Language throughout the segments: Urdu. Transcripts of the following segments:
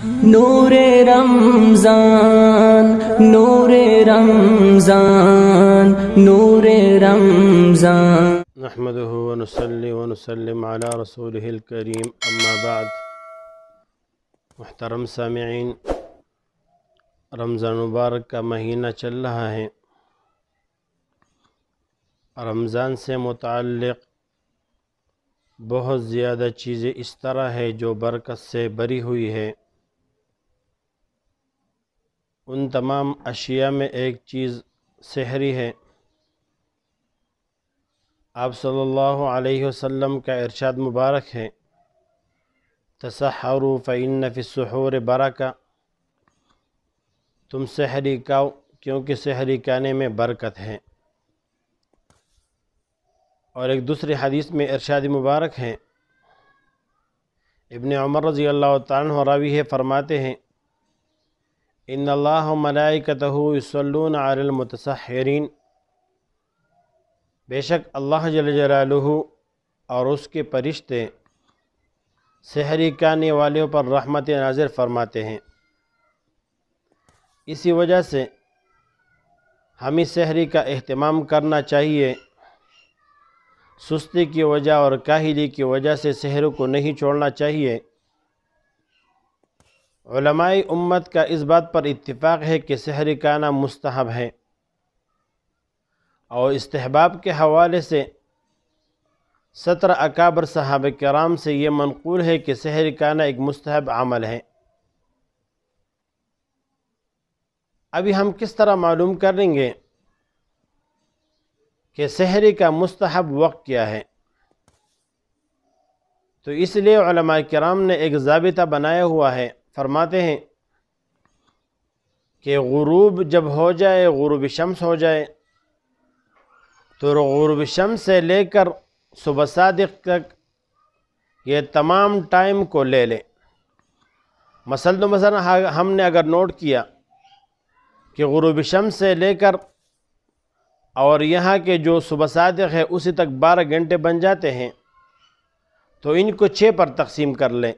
نور رمضان نور رمضان نور رمضان نحمده ونصلي ونسلم على رسوله الكريم اما بعد. محترم سامعین، رمضان مبارک کا مہینہ چل رہا ہے. رمضان سے متعلق بہت زیادہ چیزیں اس طرح ہے جو برکت سے بری ہوئی ہے. ان تمام اشیاء میں ایک چیز سحری ہے. آپ صلی اللہ علیہ وسلم کا ارشاد مبارک ہے، تسحروا فإن فی السحور برکہ، تم سحری کھاؤ کیونکہ سحری کھانے میں برکت ہے. اور ایک دوسری حدیث میں ارشاد مبارک ہے، ابن عمر رضی اللہ تعالیٰ عنہ راوی ہے، فرماتے ہیں، ان اللہ ملائکتہ یصلون علی المتسحرین، بے شک اللہ جل جلالہ اور اس کے فرشتے سحری کھانے والوں پر رحمت نازل فرماتے ہیں. اسی وجہ سے ہمیں سحری کا اہتمام کرنا چاہیے. سستی کی وجہ اور کاہلی کی وجہ سے سحر کو نہیں چھوڑنا چاہیے. علماء امت کا اس بات پر اتفاق ہے کہ سحر کھانا مستحب ہے، اور استحباب کے حوالے سے 17 اکابر صحابہ کرام سے یہ منقول ہے کہ سحر کھانا ایک مستحب عمل ہے. ابھی ہم کس طرح معلوم کریں گے کہ سحری کا مستحب وقت کیا ہے؟ تو اس لیے علماء کرام نے ایک ضابطہ بنایا ہوا ہے. فرماتے ہیں کہ غروب جب ہو جائے، غروب شمس ہو جائے، تو غروب شمس سے لے کر صبح صادق تک یہ تمام ٹائم کو لے لیں. مثلا ہم نے اگر نوٹ کیا کہ غروب شمس سے لے کر اور یہاں کے جو صبح صادق ہے اسی تک 12 گھنٹے بن جاتے ہیں، تو ان کو 6 پر تقسیم کر لیں،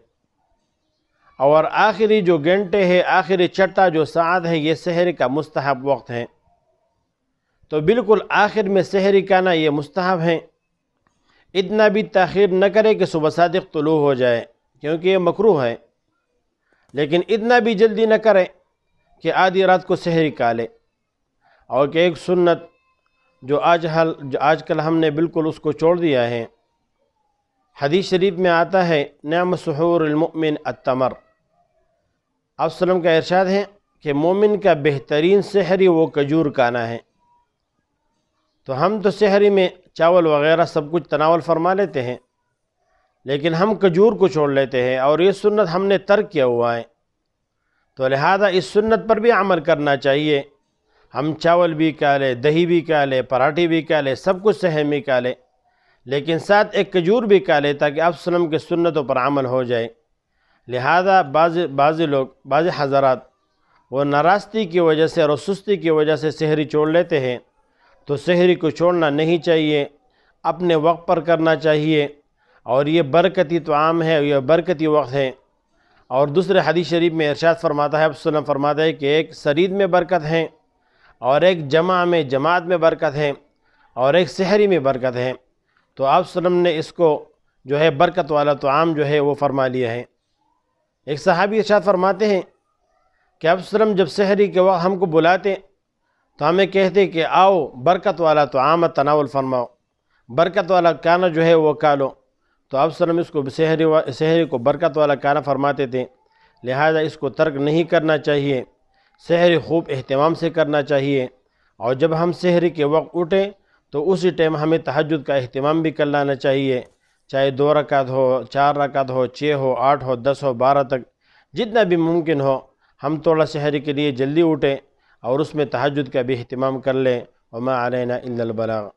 اور آخری جو گھنٹے ہے، آخری چھٹا جو ساعت ہے، یہ سحر کا مستحب وقت ہے. تو بالکل آخر میں سحری کھانا یہ مستحب ہے. اتنا بھی تاخیر نہ کرے کہ صبح صادق طلوع ہو جائے، کیونکہ یہ مکروہ ہے، لیکن اتنا بھی جلدی نہ کرے کہ آدھی رات کو سحری کھا لے. اور کہ ایک سنت جو آج کل ہم نے بالکل اس کو چھوڑ دیا ہے. حدیث شریف میں آتا ہے، نعم سحور المؤمن التمر. آپ صلی اللہ علیہ وسلم کا ارشاد ہے کہ مومن کا بہترین سحری وہ کھجور کھانا ہے. تو ہم تو سحری میں چاول وغیرہ سب کچھ تناول فرما لیتے ہیں، لیکن ہم کھجور کو چھوڑ لیتے ہیں، اور یہ سنت ہم نے ترک کیا ہوا ہے. تو لہذا اس سنت پر بھی عمل کرنا چاہیے. ہم چاول بھی کھا لیں، دہی بھی کھا لیں، پراٹھی بھی کھا لیں، سب کچھ سحر میں کھا لیں، لیکن ساتھ ایک کھجور بھی کھا لیں تاکہ آپ صلی اللہ علیہ وسلم کے سنتوں پر عمل ہو جائے. لہذا بعض لوگ، بعض حضرات وہ ناراستی کی وجہ سے اور سستی کی وجہ سے سحری چھوڑ لیتے ہیں. تو سحری کو چھوڑنا نہیں چاہیے، اپنے وقت پر کرنا چاہیے، اور یہ برکتی طعام ہے، یہ برکتی وقت ہے. اور دوسرے حدیث شریف میں ارشاد فرماتا ہے، آپ صلی اللہ علیہ وسلم فرماتا ہے کہ ایک سرید میں برکت ہے، اور ایک جماعت میں برکت ہے، اور ایک سحری میں برکت ہے. تو آپ صلی اللہ علیہ وسلم نے اس کو جو ہے برکت والا طعام جو ہے وہ فرما لیا ہے. ایک صحابی ارشاد فرماتے ہیں کہ آپ صلی اللہ علیہ وسلم جب سحری کے وقت ہم کو بلاتے تو ہمیں کہتے کہ آؤ برکت والا طعام تناول فرماؤ، برکت والا کھانا جو ہے وہ کھا لو. تو آپ صلی اللہ علیہ وسلم اس کو سحری کو برکت والا کھانا فرماتے تھے. لہذا اس کو ترک نہیں کرنا چاہیے، سحری خوب اہتمام سے کرنا چاہیے. اور جب ہم سحری کے وقت اٹھیں تو اسی ٹائم ہمیں تہجد کا اہتمام بھی کر لانا چاہیے، چاہے 2 رکعت ہو، 4 رکعت ہو، 6 ہو، 8 ہو، 10 ہو، 12 تک، جتنا بھی ممکن ہو ہم تھوڑا سحری کے لیے جلدی اٹھیں اور اس میں تہجد کا بھی اہتمام کر لیں. وما علینا الا البلاغ.